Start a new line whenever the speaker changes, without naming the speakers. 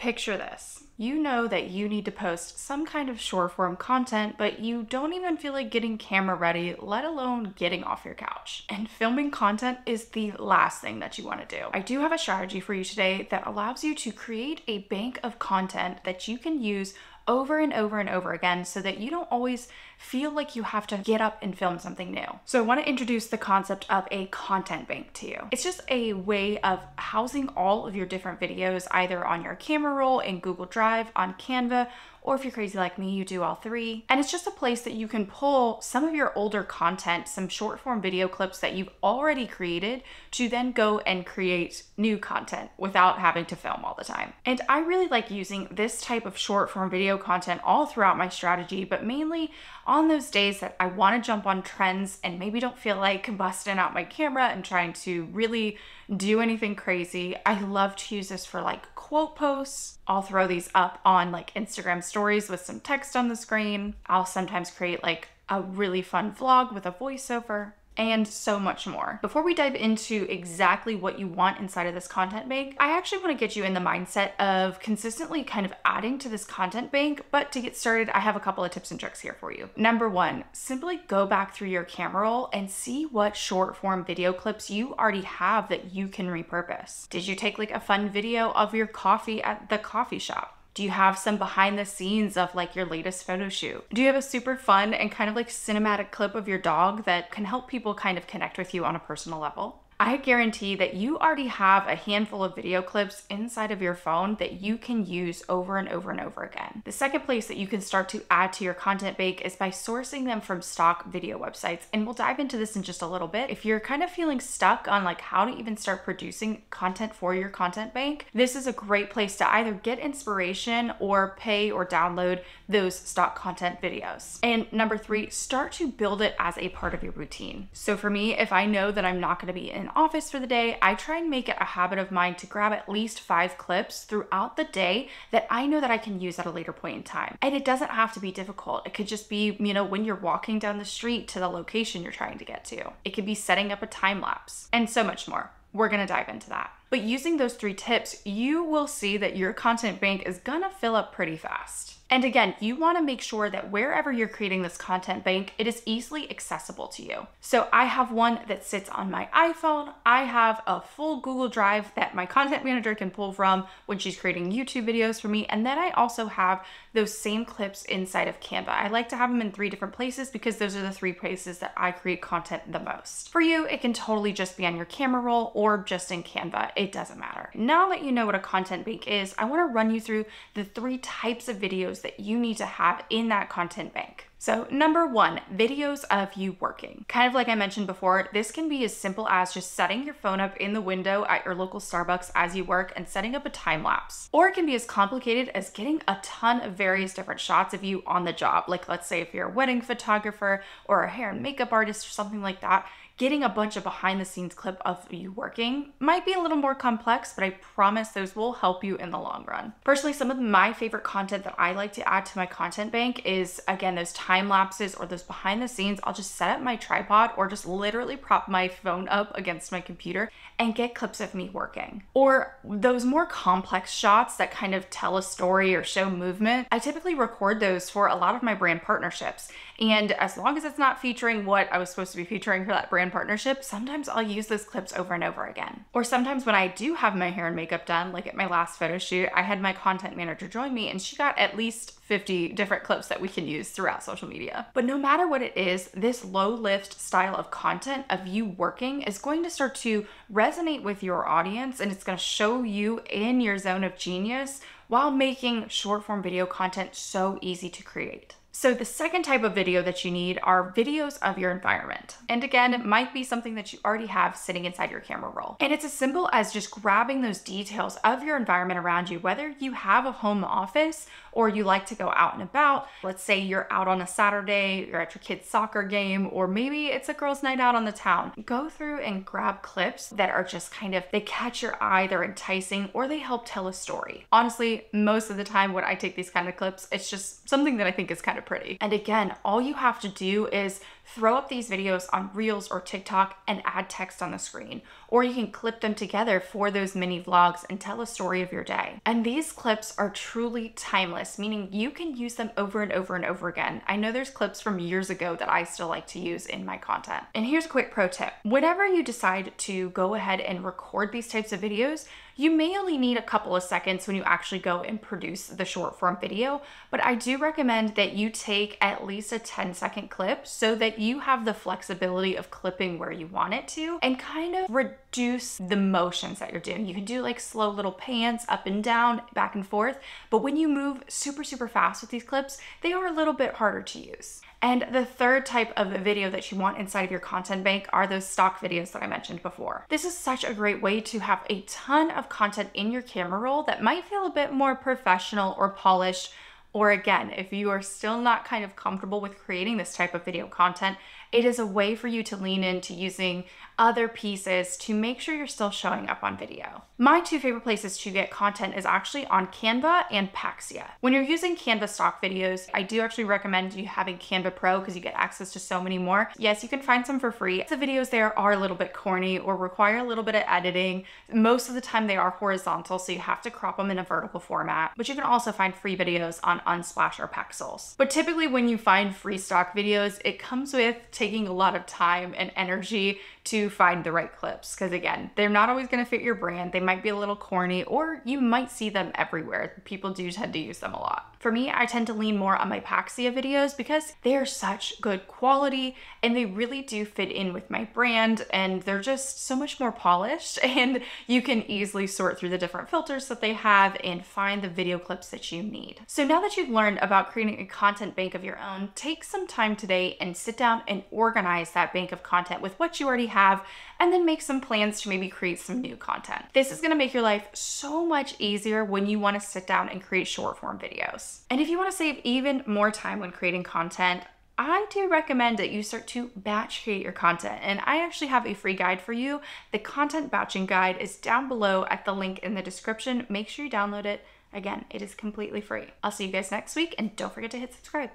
Picture this. You know that you need to post some kind of short form content, but you don't even feel like getting camera ready, let alone getting off your couch. And filming content is the last thing that you want to do. I do have a strategy for you today that allows you to create a bank of content that you can use over and over and over again so that you don't always feel like you have to get up and film something new. So I want to introduce the concept of a content bank to you. It's just a way of housing all of your different videos either on your camera roll in Google Drive, on Canva, or if you're crazy like me, you do all three. And it's just a place that you can pull some of your older content, some short form video clips that you've already created to then go and create new content without having to film all the time. And I really like using this type of short form video content all throughout my strategy, but mainly on those days that I want to jump on trends and maybe don't feel like busting out my camera and trying to really do anything crazy. I love to use this for like quote posts. I'll throw these up on like Instagram stories with some text on the screen. I'll sometimes create like a really fun vlog with a voiceover, and so much more. Before we dive into exactly what you want inside of this content bank, I actually want to get you in the mindset of consistently kind of adding to this content bank. But to get started, I have a couple of tips and tricks here for you. Number one, simply go back through your camera roll and see what short form video clips you already have that you can repurpose. Did you take like a fun video of your coffee at the coffee shop? Do you have some behind the scenes of like your latest photo shoot? Do you have a super fun and kind of like cinematic clip of your dog that can help people kind of connect with you on a personal level? I guarantee that you already have a handful of video clips inside of your phone that you can use over and over and over again. The second place that you can start to add to your content bank is by sourcing them from stock video websites. And we'll dive into this in just a little bit. If you're kind of feeling stuck on like how to even start producing content for your content bank, this is a great place to either get inspiration or pay or download those stock content videos. And number three, start to build it as a part of your routine. So for me, if I know that I'm not going to be in office for the day, I try and make it a habit of mine to grab at least 5 clips throughout the day that I know that I can use at a later point in time. And it doesn't have to be difficult. It could just be, you know, when you're walking down the street to the location you're trying to get to. It could be setting up a time lapse and so much more. We're going to dive into that. But using those 3 tips, you will see that your content bank is gonna fill up pretty fast. And again, you want to make sure that wherever you're creating this content bank, it is easily accessible to you. So I have one that sits on my iPhone. I have a full Google Drive that my content manager can pull from when she's creating YouTube videos for me. And then I also have those same clips inside of Canva. I like to have them in 3 different places because those are the 3 places that I create content the most. For you, it can totally just be on your camera roll or just in Canva. It doesn't matter. Now that you know what a content bank is, I want to run you through the 3 types of videos that you need to have in that content bank. So number 1, videos of you working. Kind of like I mentioned before, this can be as simple as just setting your phone up in the window at your local Starbucks as you work and setting up a time lapse. Or it can be as complicated as getting a ton of various different shots of you on the job. Like let's say if you're a wedding photographer or a hair and makeup artist or something like that, getting a bunch of behind the scenes clip of you working might be a little more complex, but I promise those will help you in the long run. Personally, some of my favorite content that I like to add to my content bank is, again, those time lapses or those behind the scenes. I'll just set up my tripod or just literally prop my phone up against my computer and get clips of me working. Or those more complex shots that kind of tell a story or show movement, I typically record those for a lot of my brand partnerships. And as long as it's not featuring what I was supposed to be featuring for that brand partnership, sometimes I'll use those clips over and over again. Or sometimes when I do have my hair and makeup done, like at my last photo shoot, I had my content manager join me and she got at least 50 different clips that we can use throughout social media. But no matter what it is, this low lift style of content of you working is going to start to resonate with your audience, and it's going to show you in your zone of genius while making short form video content so easy to create. So the second type of video that you need are videos of your environment. And again, it might be something that you already have sitting inside your camera roll. And it's as simple as just grabbing those details of your environment around you, whether you have a home office or you like to go out and about. Let's say you're out on a Saturday, you're at your kid's soccer game, or maybe it's a girls' night out on the town. Go through and grab clips that are just kind of, they catch your eye, they're enticing, or they help tell a story. Honestly, most of the time when I take these kind of clips, it's just something that I think is kind of of pretty. And again, all you have to do is throw up these videos on Reels or TikTok and add text on the screen. Or you can clip them together for those mini vlogs and tell a story of your day. And these clips are truly timeless, meaning you can use them over and over and over again. I know there's clips from years ago that I still like to use in my content. And here's a quick pro tip. Whenever you decide to go ahead and record these types of videos, you may only need a couple of seconds when you actually go and produce the short form video, but I do recommend that you take at least a 10-second clip so that you have the flexibility of clipping where you want it to and kind of reduce the motions that you're doing. You can do like slow little pans up and down, back and forth, but when you move super, super fast with these clips, they are a little bit harder to use. And the third type of video that you want inside of your content bank are those stock videos that I mentioned before. This is such a great way to have a ton of content in your camera roll that might feel a bit more professional or polished. Or again, if you are still not kind of comfortable with creating this type of video content, it is a way for you to lean into using other pieces to make sure you're still showing up on video. My two favorite places to get content is actually on Canva and Paxia. When you're using Canva stock videos, I do actually recommend you having Canva Pro because you get access to so many more. Yes, you can find some for free. The videos there are a little bit corny or require a little bit of editing. Most of the time they are horizontal, so you have to crop them in a vertical format, but you can also find free videos on Unsplash or Pexels. But typically when you find free stock videos, it comes with taking a lot of time and energy to find the right clips. Because again, they're not always going to fit your brand. They might be a little corny, or you might see them everywhere. People do tend to use them a lot. For me, I tend to lean more on my Paxia videos because they are such good quality and they really do fit in with my brand, and they're just so much more polished, and you can easily sort through the different filters that they have and find the video clips that you need. So now that you've learned about creating a content bank of your own, take some time today and sit down and organize that bank of content with what you already have, and then make some plans to maybe create some new content. This is gonna make your life so much easier when you wanna sit down and create short form videos. And if you wanna save even more time when creating content, I do recommend that you start to batch create your content. And I actually have a free guide for you. The content batching guide is down below at the link in the description. Make sure you download it. Again, it is completely free. I'll see you guys next week, and don't forget to hit subscribe.